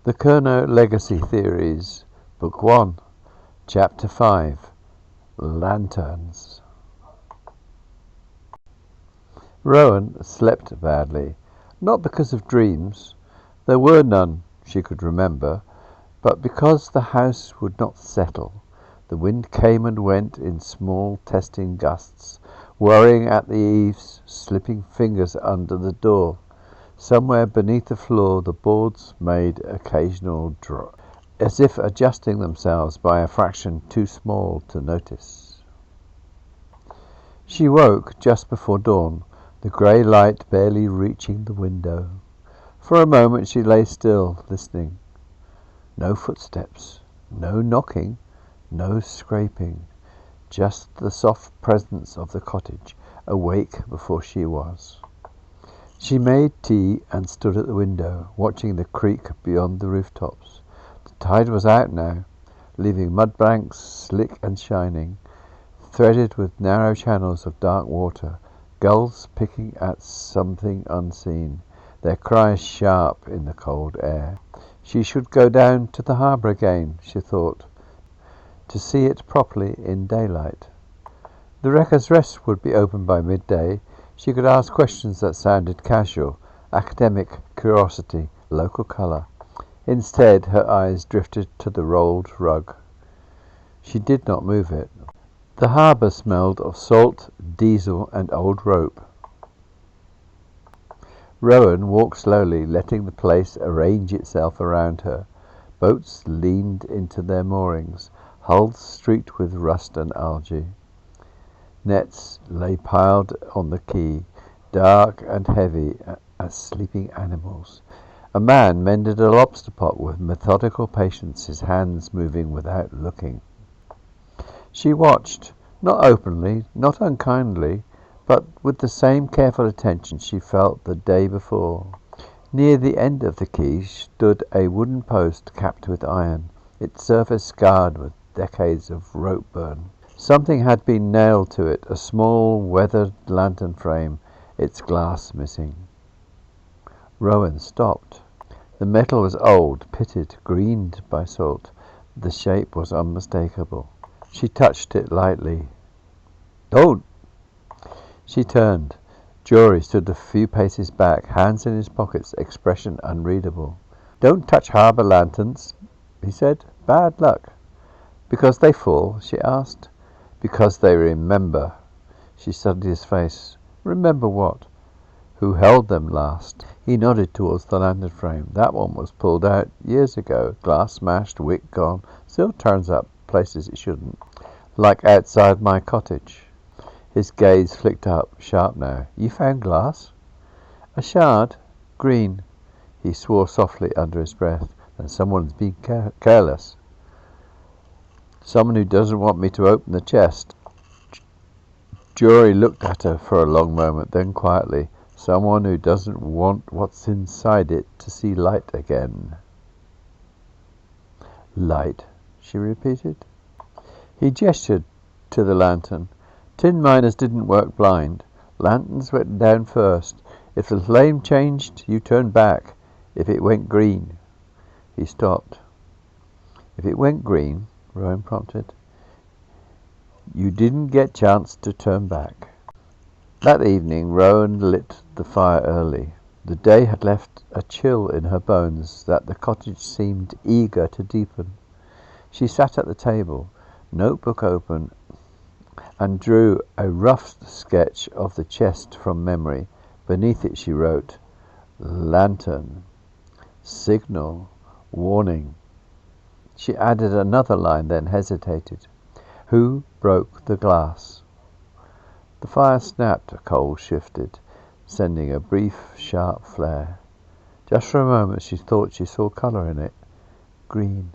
The Curnow Legacy Theories, Book 1, Chapter 5, Lanterns. Rowan slept badly, not because of dreams. There were none she could remember, but because the house would not settle. The wind came and went in small testing gusts, worrying at the eaves, slipping fingers under the door. Somewhere beneath the floor the boards made occasional drop, as if adjusting themselves by a fraction too small to notice. She woke just before dawn, the grey light barely reaching the window. For a moment she lay still, listening. No footsteps, no knocking, no scraping, just the soft presence of the cottage, awake before she was. She made tea and stood at the window, watching the creek beyond the rooftops. The tide was out now, leaving mudbanks slick and shining, threaded with narrow channels of dark water, gulls picking at something unseen, their cries sharp in the cold air. She should go down to the harbour again, she thought, to see it properly in daylight. The Wreckers' Rest would be open by midday. She could ask questions that sounded casual, academic curiosity, local colour. Instead, her eyes drifted to the rolled rug. She did not move it. The harbour smelled of salt, diesel and old rope. Rowan walked slowly, letting the place arrange itself around her. Boats leaned into their moorings, hulls streaked with rust and algae. Nets lay piled on the quay, dark and heavy as sleeping animals. A man mended a lobster pot with methodical patience, his hands moving without looking. She watched, not openly, not unkindly, but with the same careful attention she felt the day before. Near the end of the quay stood a wooden post capped with iron, its surface scarred with decades of rope burn. Something had been nailed to it, a small weathered lantern frame, its glass missing. Rowan stopped. The metal was old, pitted, greened by salt. The shape was unmistakable. She touched it lightly. "Don't!" She turned. Jory stood a few paces back, hands in his pockets, expression unreadable. "Don't touch harbour lanterns," he said. "Bad luck." "Because they fall?" she asked. "Because they remember." She studied his face. "Remember what?" "Who held them last?" He nodded towards the lantern frame. "That one was pulled out years ago. Glass smashed, wick gone. Still turns up places it shouldn't. Like outside my cottage." His gaze flicked up, sharp now. "You found glass?" "A shard. Green." He swore softly under his breath. "Then someone's been careless. Someone who doesn't want me to open the chest." Jory looked at her for a long moment, then quietly, "Someone who doesn't want what's inside it to see light again." "Light," she repeated. He gestured to the lantern. "Tin miners didn't work blind. Lanterns went down first. If the flame changed, you turned back. If it went green." He stopped. "If it went green," Rowan prompted, "you didn't get chance to turn back." That evening Rowan lit the fire early. The day had left a chill in her bones that the cottage seemed eager to deepen. She sat at the table, notebook open, and drew a rough sketch of the chest from memory. Beneath it she wrote, "Lantern, signal, warning." She added another line, then hesitated. "Who broke the glass?" The fire snapped, a coal shifted, sending a brief, sharp flare. Just for a moment she thought she saw colour in it. Green.